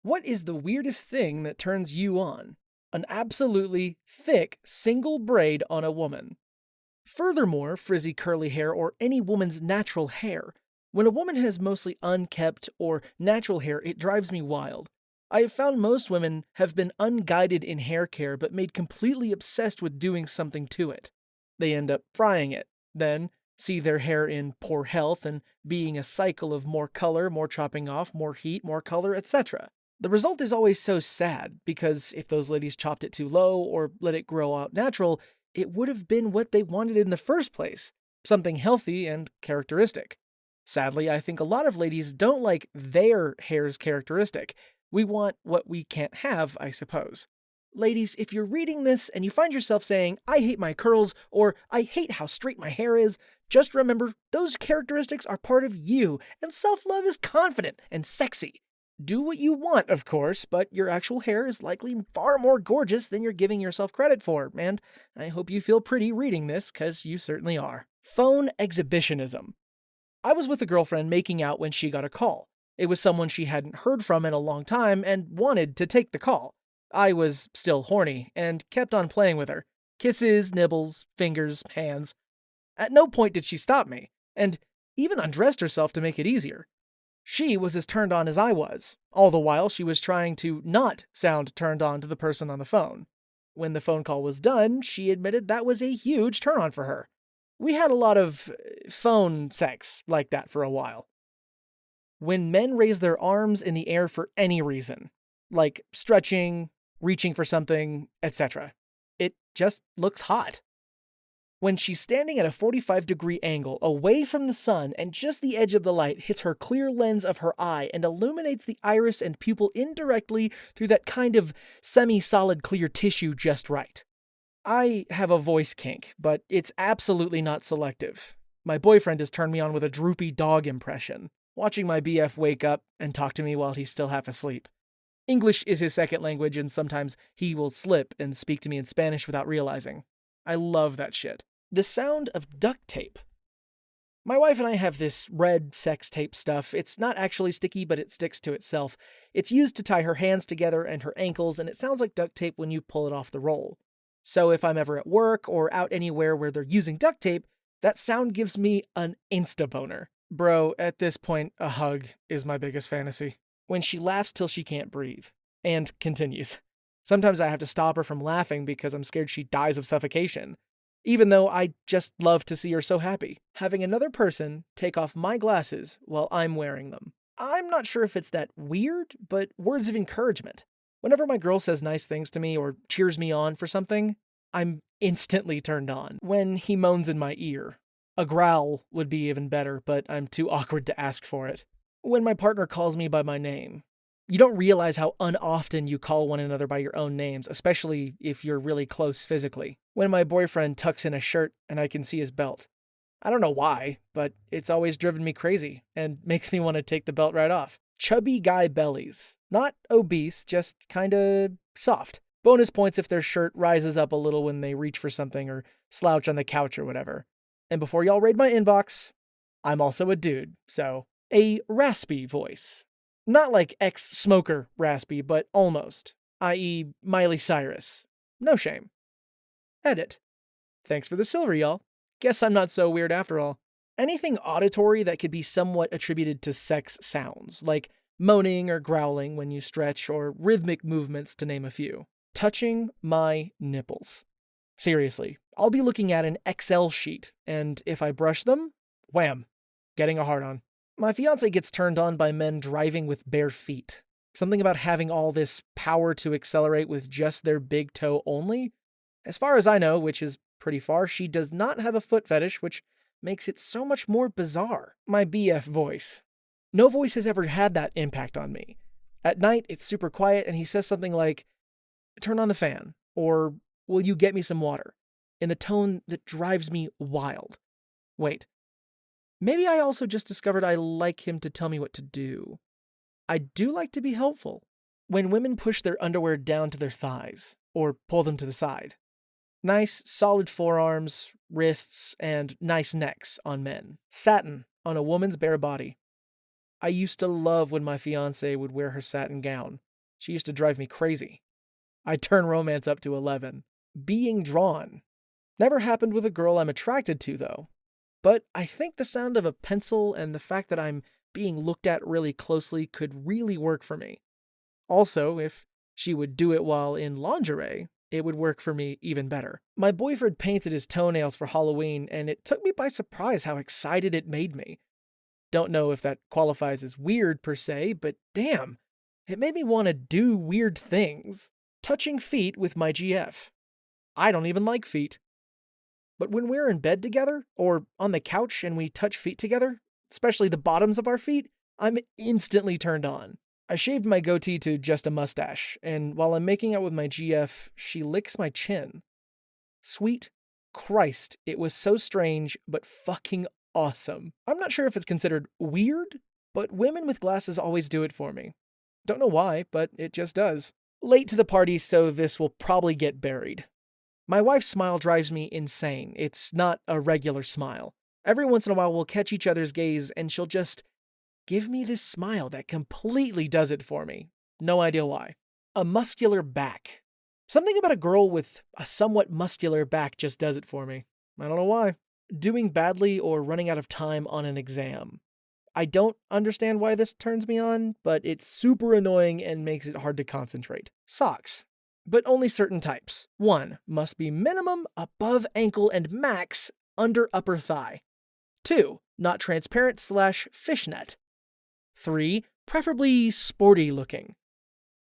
What is the weirdest thing that turns you on? An absolutely thick single braid on a woman. Furthermore, frizzy curly hair or any woman's natural hair. When a woman has mostly unkept or natural hair, it drives me wild. I have found most women have been unguided in hair care but made completely obsessed with doing something to it. They end up frying it, then see their hair in poor health and being a cycle of more color, more chopping off, more heat, more color, etc. The result is always so sad because if those ladies chopped it too low or let it grow out natural, it would have been what they wanted in the first place, something healthy and characteristic. Sadly, I think a lot of ladies don't like their hair's characteristic. We want what we can't have, I suppose. Ladies, if you're reading this and you find yourself saying, I hate my curls, or I hate how straight my hair is, just remember those characteristics are part of you, and self-love is confident and sexy. Do what you want, of course, but your actual hair is likely far more gorgeous than you're giving yourself credit for, and I hope you feel pretty reading this, because you certainly are. Phone exhibitionism. I was with a girlfriend making out when she got a call. It was someone she hadn't heard from in a long time and wanted to take the call. I was still horny and kept on playing with her. Kisses, nibbles, fingers, hands. At no point did she stop me, and even undressed herself to make it easier. She was as turned on as I was. All the while, she was trying to not sound turned on to the person on the phone. When the phone call was done, she admitted that was a huge turn on for her. We had a lot of phone sex like that for a while. When men raise their arms in the air for any reason, like stretching, reaching for something, etc., it just looks hot. When she's standing at a 45-degree angle away from the sun and just the edge of the light hits her clear lens of her eye and illuminates the iris and pupil indirectly through that kind of semi-solid clear tissue just right. I have a voice kink, but it's absolutely not selective. My boyfriend has turned me on with a droopy dog impression, watching my BF wake up and talk to me while he's still half asleep. English is his second language, and sometimes he will slip and speak to me in Spanish without realizing. I love that shit. The sound of duct tape. My wife and I have this red sex tape stuff. It's not actually sticky, but it sticks to itself. It's used to tie her hands together and her ankles, and it sounds like duct tape when you pull it off the roll. So if I'm ever at work or out anywhere where they're using duct tape, that sound gives me an insta-boner. Bro, at this point, a hug is my biggest fantasy. When she laughs till she can't breathe. And continues. Sometimes I have to stop her from laughing because I'm scared she dies of suffocation. Even though I just love to see her so happy. Having another person take off my glasses while I'm wearing them. I'm not sure if it's that weird, but words of encouragement. Whenever my girl says nice things to me or cheers me on for something, I'm instantly turned on. When he moans in my ear. A growl would be even better, but I'm too awkward to ask for it. When my partner calls me by my name. You don't realize how unoften you call one another by your own names, especially if you're really close physically. When my boyfriend tucks in a shirt and I can see his belt. I don't know why, but it's always driven me crazy and makes me want to take the belt right off. Chubby guy bellies. Not obese, just kinda soft. Bonus points if their shirt rises up a little when they reach for something or slouch on the couch or whatever. And before y'all raid my inbox, I'm also a dude, so a raspy voice. Not like ex-smoker raspy, but almost, i.e. Miley Cyrus. No shame. Edit. Thanks for the silver, y'all. Guess I'm not so weird after all. Anything auditory that could be somewhat attributed to sex sounds, like moaning or growling when you stretch, or rhythmic movements to name a few. Touching my nipples. Seriously, I'll be looking at an Excel sheet, and if I brush them, wham, getting a hard-on. My fiancé gets turned on by men driving with bare feet. Something about having all this power to accelerate with just their big toe only? As far as I know, which is pretty far, she does not have a foot fetish, which makes it so much more bizarre. My BF voice. No voice has ever had that impact on me. At night, it's super quiet, and he says something like, "Turn on the fan," or "Will you get me some water?" in the tone that drives me wild. Wait. Maybe I also just discovered I like him to tell me what to do. I do like to be helpful. When women push their underwear down to their thighs, or pull them to the side. Nice, solid forearms, wrists, and nice necks on men. Satin on a woman's bare body. I used to love when my fiancée would wear her satin gown. She used to drive me crazy. I turn romance up to 11. Being drawn. Never happened with a girl I'm attracted to, though. But I think the sound of a pencil and the fact that I'm being looked at really closely could really work for me. Also, if she would do it while in lingerie, it would work for me even better. My boyfriend painted his toenails for Halloween, and it took me by surprise how excited it made me. Don't know if that qualifies as weird per se, but damn, it made me want to do weird things. Touching feet with my GF. I don't even like feet. But when we're in bed together, or on the couch and we touch feet together, especially the bottoms of our feet, I'm instantly turned on. I shaved my goatee to just a mustache, and while I'm making out with my GF, she licks my chin. Sweet Christ, it was so strange, but fucking awesome. I'm not sure if it's considered weird, but women with glasses always do it for me. Don't know why, but it just does. Late to the party, so this will probably get buried. My wife's smile drives me insane. It's not a regular smile. Every once in a while, we'll catch each other's gaze, and she'll just give me this smile that completely does it for me. No idea why. A muscular back. Something about a girl with a somewhat muscular back just does it for me. I don't know why. Doing badly or running out of time on an exam. I don't understand why this turns me on, but it's super annoying and makes it hard to concentrate. Socks. But only certain types. 1. Must be minimum above ankle and max under upper thigh. 2. Not transparent / fishnet. 3. Preferably sporty looking.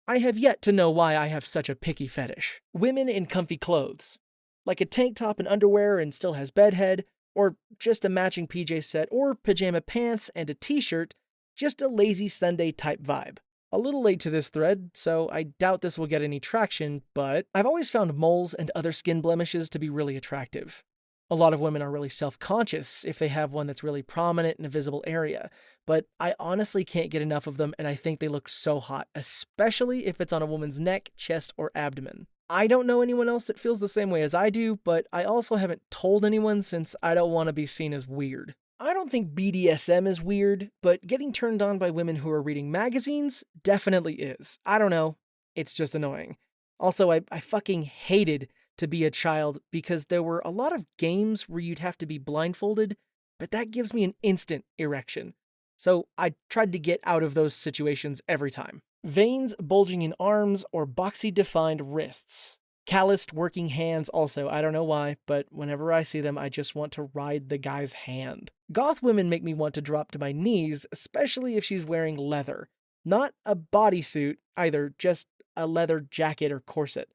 I have yet to know why I have such a picky fetish. Women in comfy clothes. Like a tank top and underwear and still has bedhead, or just a matching PJ set, or pajama pants and a t-shirt, just a lazy Sunday type vibe. A little late to this thread, so I doubt this will get any traction, but I've always found moles and other skin blemishes to be really attractive. A lot of women are really self-conscious if they have one that's really prominent in a visible area, but I honestly can't get enough of them and I think they look so hot, especially if it's on a woman's neck, chest, or abdomen. I don't know anyone else that feels the same way as I do, but I also haven't told anyone since I don't want to be seen as weird. I don't think BDSM is weird, but getting turned on by women who are reading magazines definitely is. I don't know. It's just annoying. Also, I fucking hated to be a child because there were a lot of games where you'd have to be blindfolded, but that gives me an instant erection. So I tried to get out of those situations every time. Veins bulging in arms or boxy defined wrists. Calloused working hands also, I don't know why, but whenever I see them, I just want to ride the guy's hand. Goth women make me want to drop to my knees, especially if she's wearing leather. Not a bodysuit either, just a leather jacket or corset.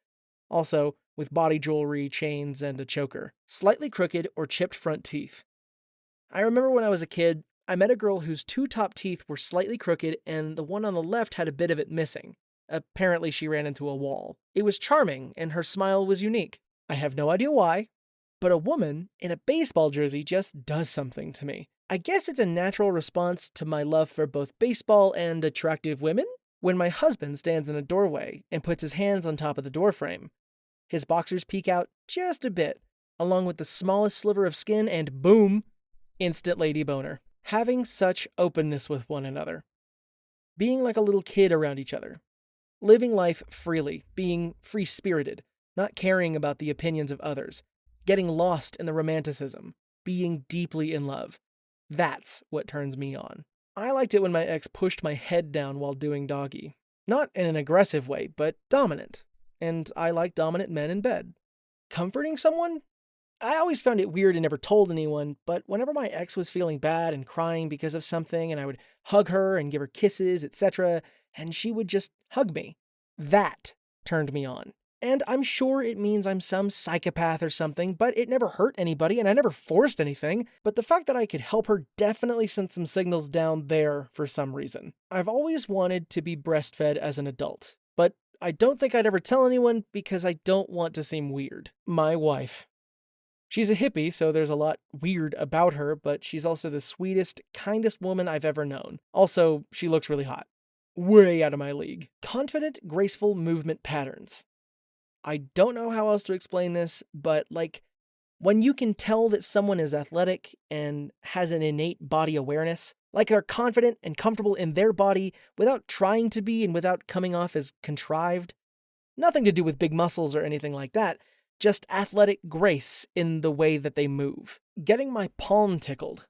Also, with body jewelry, chains, and a choker. Slightly crooked or chipped front teeth. I remember when I was a kid, I met a girl whose 2 top teeth were slightly crooked and the one on the left had a bit of it missing. Apparently she ran into a wall. It was charming, and her smile was unique. I have no idea why, but a woman in a baseball jersey just does something to me. I guess it's a natural response to my love for both baseball and attractive women. When my husband stands in a doorway and puts his hands on top of the doorframe, his boxers peek out just a bit, along with the smallest sliver of skin, and boom, instant lady boner. Having such openness with one another. Being like a little kid around each other. Living life freely, being free-spirited, not caring about the opinions of others, getting lost in the romanticism, being deeply in love. That's what turns me on. I liked it when my ex pushed my head down while doing doggy. Not in an aggressive way, but dominant. And I like dominant men in bed. Comforting someone? I always found it weird and never told anyone, but whenever my ex was feeling bad and crying because of something, and I would hug her and give her kisses, etc., and she would just hug me. That turned me on. And I'm sure it means I'm some psychopath or something, but it never hurt anybody and I never forced anything. But the fact that I could help her definitely sent some signals down there for some reason. I've always wanted to be breastfed as an adult, but I don't think I'd ever tell anyone because I don't want to seem weird. My wife. She's a hippie, so there's a lot weird about her, but she's also the sweetest, kindest woman I've ever known. Also, she looks really hot. Way out of my league. Confident, graceful movement patterns. I don't know how else to explain this, but when you can tell that someone is athletic and has an innate body awareness, Like they're confident and comfortable in their body without trying to be and without coming off as contrived. Nothing to do with big muscles or anything like that, just athletic grace in the way that they move. Getting my palm tickled.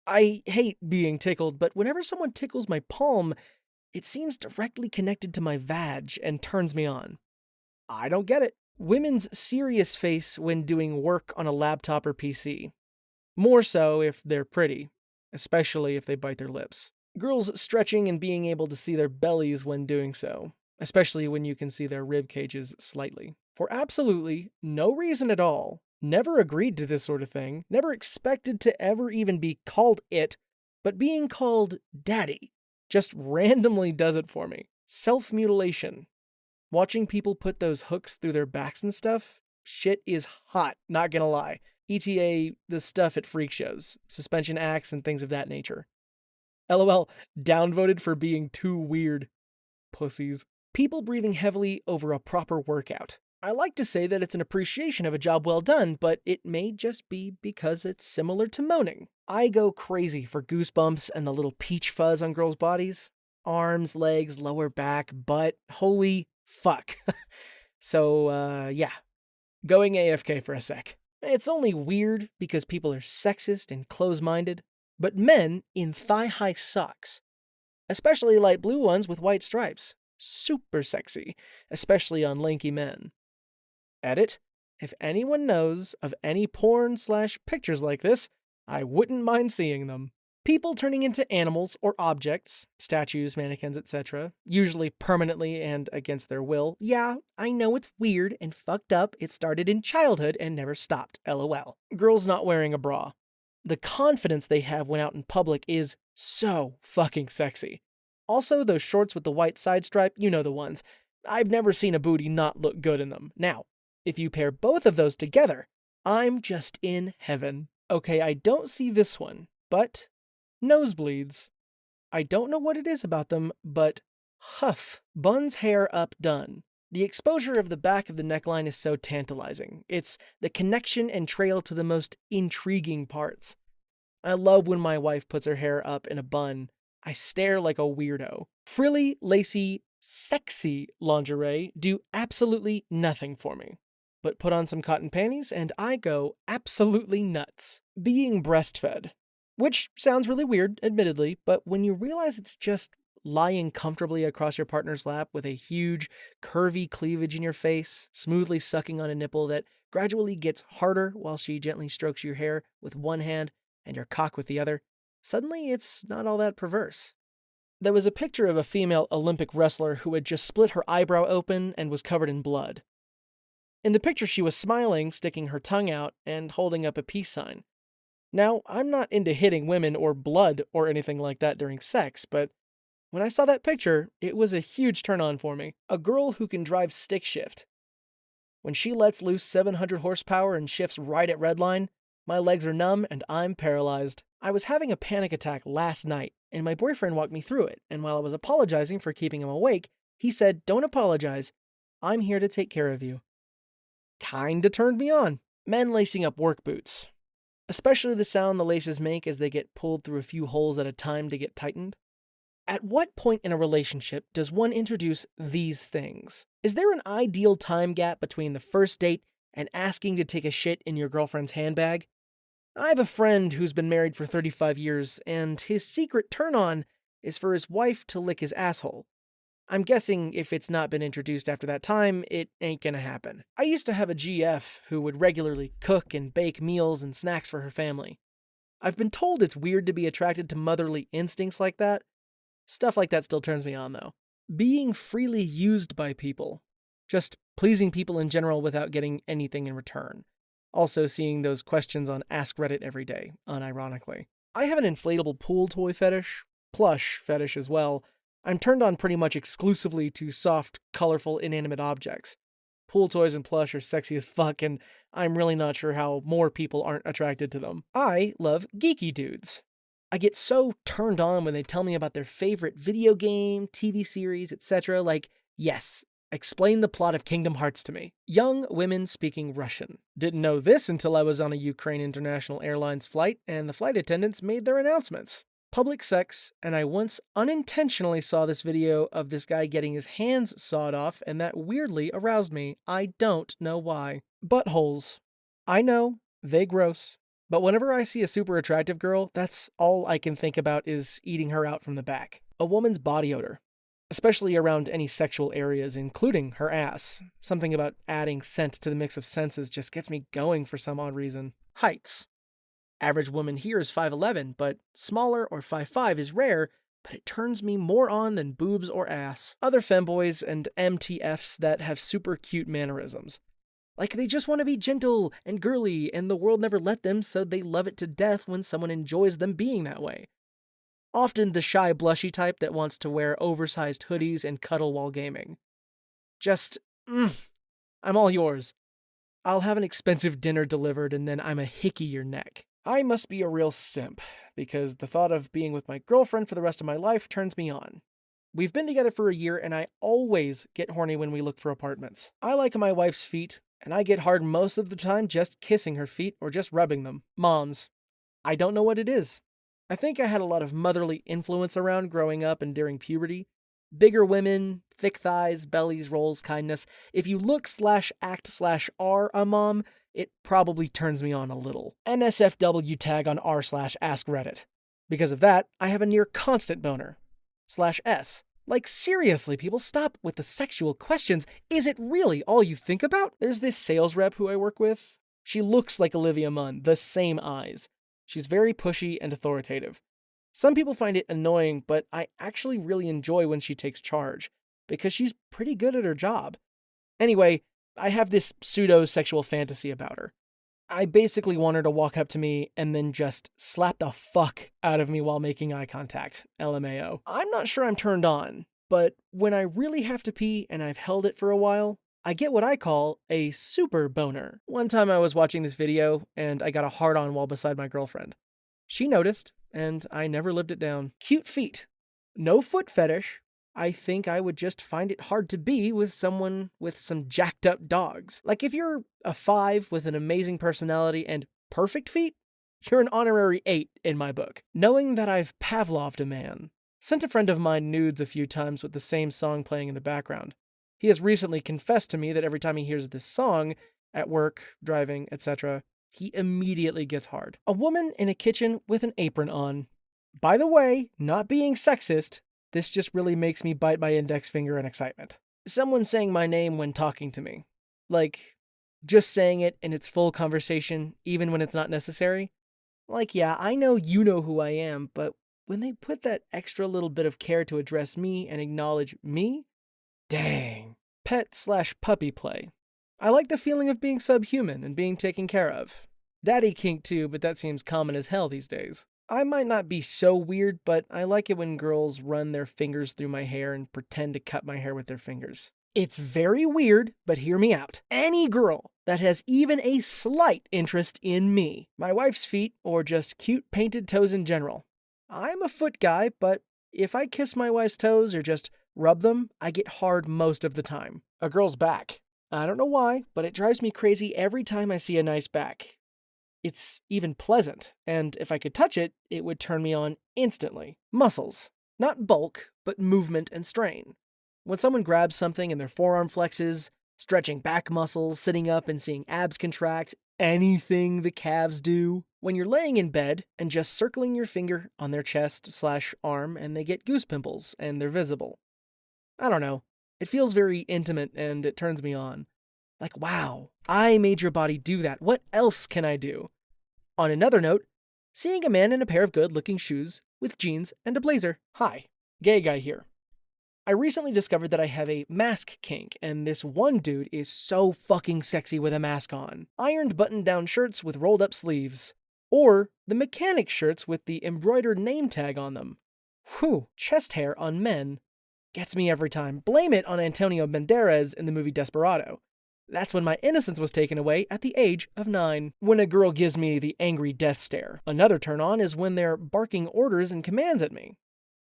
I hate being tickled, but whenever someone tickles my palm, it seems directly connected to my vag and turns me on. I don't get it. Women's serious face when doing work on a laptop or PC. More so if they're pretty, especially if they bite their lips. Girls stretching and being able to see their bellies when doing so, especially when you can see their rib cages slightly. For absolutely no reason at all, never agreed to this sort of thing, never expected to ever even be called it, but being called daddy just randomly does it for me. Self-mutilation. Watching people put those hooks through their backs and stuff, shit is hot, not gonna lie. ETA, the stuff at freak shows, suspension acts, and things of that nature. LOL, downvoted for being too weird. Pussies. People breathing heavily over a proper workout. I like to say that it's an appreciation of a job well done, but it may just be because it's similar to moaning. I go crazy for goosebumps and the little peach fuzz on girls' bodies. Arms, legs, lower back, butt. Holy fuck. So, yeah. Going AFK for a sec. It's only weird because people are sexist and close-minded, but men in thigh-high socks, especially light blue ones with white stripes, super sexy, especially on lanky men. Edit, if anyone knows of any porn/pictures like this, I wouldn't mind seeing them. People turning into animals or objects, statues, mannequins, etc., usually permanently and against their will. Yeah, I know it's weird and fucked up. It started in childhood and never stopped, LOL. Girls not wearing a bra. The confidence they have when out in public is so fucking sexy. Also, those shorts with the white side stripe, you know the ones. I've never seen a booty not look good in them. Now, if you pair both of those together, I'm just in heaven. Okay, I don't see this one, but nosebleeds. I don't know what it is about them, but huff. Buns hair up done. The exposure of the back of the neckline is so tantalizing. It's the connection and trail to the most intriguing parts. I love when my wife puts her hair up in a bun. I stare like a weirdo. Frilly, lacy, sexy lingerie do absolutely nothing for me. But put on some cotton panties and I go absolutely nuts. Being breastfed. Which sounds really weird, admittedly, but when you realize it's just lying comfortably across your partner's lap with a huge, curvy cleavage in your face, smoothly sucking on a nipple that gradually gets harder while she gently strokes your hair with one hand and your cock with the other, suddenly it's not all that perverse. There was a picture of a female Olympic wrestler who had just split her eyebrow open and was covered in blood. In the picture, she was smiling, sticking her tongue out, and holding up a peace sign. Now, I'm not into hitting women or blood or anything like that during sex, but when I saw that picture, it was a huge turn-on for me. A girl who can drive stick shift. When she lets loose 700 horsepower and shifts right at redline, my legs are numb and I'm paralyzed. I was having a panic attack last night, and my boyfriend walked me through it, and while I was apologizing for keeping him awake, he said, "Don't apologize. I'm here to take care of you." Kinda turned me on. Men lacing up work boots. Especially the sound the laces make as they get pulled through a few holes at a time to get tightened. At what point in a relationship does one introduce these things? Is there an ideal time gap between the first date and asking to take a shit in your girlfriend's handbag? I have a friend who's been married for 35 years, and his secret turn-on is for his wife to lick his asshole. I'm guessing if it's not been introduced after that time, it ain't gonna happen. I used to have a GF who would regularly cook and bake meals and snacks for her family. I've been told it's weird to be attracted to motherly instincts like that. Stuff like that still turns me on, though. Being freely used by people. Just pleasing people in general without getting anything in return. Also seeing those questions on Ask Reddit every day, unironically. I have an inflatable pool toy fetish, plush fetish as well. I'm turned on pretty much exclusively to soft, colorful, inanimate objects. Pool toys and plush are sexy as fuck, and I'm really not sure how more people aren't attracted to them. I love geeky dudes. I get so turned on when they tell me about their favorite video game, TV series, etc. Like, yes, explain the plot of Kingdom Hearts to me. Young women speaking Russian. Didn't know this until I was on a Ukraine International Airlines flight, and the flight attendants made their announcements. public sex, and I once unintentionally saw this video of this guy getting his hands sawed off, and that weirdly aroused me. I don't know why. Buttholes. I know, they gross. But whenever I see a super attractive girl, that's all I can think about is eating her out from the back. A woman's body odor, especially around any sexual areas, including her ass. Something about adding scent to the mix of senses just gets me going for some odd reason. Heights. Average woman here is 5'11", but smaller or 5'5" is rare, but it turns me more on than boobs or ass. Other femboys and MTFs that have super cute mannerisms. Like they just want to be gentle and girly, and the world never let them, so they love it to death when someone enjoys them being that way. Often the shy, blushy type that wants to wear oversized hoodies and cuddle while gaming. Just, I'm all yours. I'll have an expensive dinner delivered, and then I'm a hickey your neck. I must be a real simp, because the thought of being with my girlfriend for the rest of my life turns me on. We've been together for a year, and I always get horny when we look for apartments. I like my wife's feet, and I get hard most of the time just kissing her feet or just rubbing them. Moms. I don't know what it is. I think I had a lot of motherly influence around growing up and during puberty. Bigger women, thick thighs, bellies, rolls, kindness. If you look/act/are a mom, it probably turns me on a little. NSFW tag on r/askreddit. Because of that, I have a near constant boner. /s. Like seriously, people, stop with the sexual questions. Is it really all you think about? There's this sales rep who I work with. She looks like Olivia Munn, the same eyes. She's very pushy and authoritative. Some people find it annoying, but I actually really enjoy when she takes charge, because she's pretty good at her job. Anyway, I have this pseudo-sexual fantasy about her. I basically want her to walk up to me and then just slap the fuck out of me while making eye contact. LMAO. I'm not sure I'm turned on, but when I really have to pee and I've held it for a while, I get what I call a super boner. One time I was watching this video and I got a hard-on while beside my girlfriend. She noticed, and I never lived it down. Cute feet. No foot fetish. I think I would just find it hard to be with someone with some jacked up dogs. Like if you're a 5 with an amazing personality and perfect feet, you're an honorary 8 in my book. Knowing that I've Pavloved a man. Sent a friend of mine nudes a few times with the same song playing in the background. He has recently confessed to me that every time he hears this song, at work, driving, etc., he immediately gets hard. A woman in a kitchen with an apron on. By the way, not being sexist, this just really makes me bite my index finger in excitement. Someone saying my name when talking to me. Like, just saying it in its full conversation, even when it's not necessary. Like, yeah, I know you know who I am, but when they put that extra little bit of care to address me and acknowledge me, dang. Pet/puppy play. I like the feeling of being subhuman and being taken care of. Daddy kink too, but that seems common as hell these days. I might not be so weird, but I like it when girls run their fingers through my hair and pretend to cut my hair with their fingers. It's very weird, but hear me out. Any girl that has even a slight interest in me, my wife's feet, or just cute painted toes in general. I'm a foot guy, but if I kiss my wife's toes or just rub them, I get hard most of the time. A girl's back. I don't know why, but it drives me crazy every time I see a nice back. It's even pleasant, and if I could touch it, it would turn me on instantly. Muscles. Not bulk, but movement and strain. When someone grabs something and their forearm flexes, stretching back muscles, sitting up and seeing abs contract, anything the calves do. When you're laying in bed and just circling your finger on their chest/arm and they get goose pimples and they're visible. I don't know. It feels very intimate and it turns me on. Like, wow, I made your body do that. What else can I do? On another note, seeing a man in a pair of good-looking shoes with jeans and a blazer. Hi, gay guy here. I recently discovered that I have a mask kink, and this one dude is so fucking sexy with a mask on. Ironed button-down shirts with rolled-up sleeves. Or the mechanic shirts with the embroidered name tag on them. Whew, chest hair on men. Gets me every time. Blame it on Antonio Banderas in the movie Desperado. That's when my innocence was taken away at the age of 9. When a girl gives me the angry death stare. Another turn on is when they're barking orders and commands at me.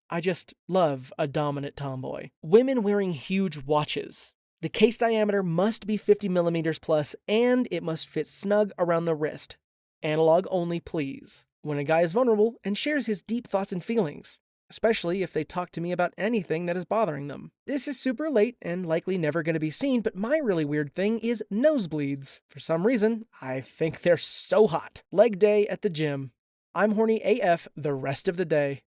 I just love a dominant tomboy. Women wearing huge watches. The case diameter must be 50 millimeters plus, and it must fit snug around the wrist. Analog only, please. when a guy is vulnerable and shares his deep thoughts and feelings, especially if they talk to me about anything that is bothering them. This is super late and likely never going to be seen, but my really weird thing is nosebleeds. For some reason, I think they're so hot. Leg day at the gym. I'm horny AF the rest of the day.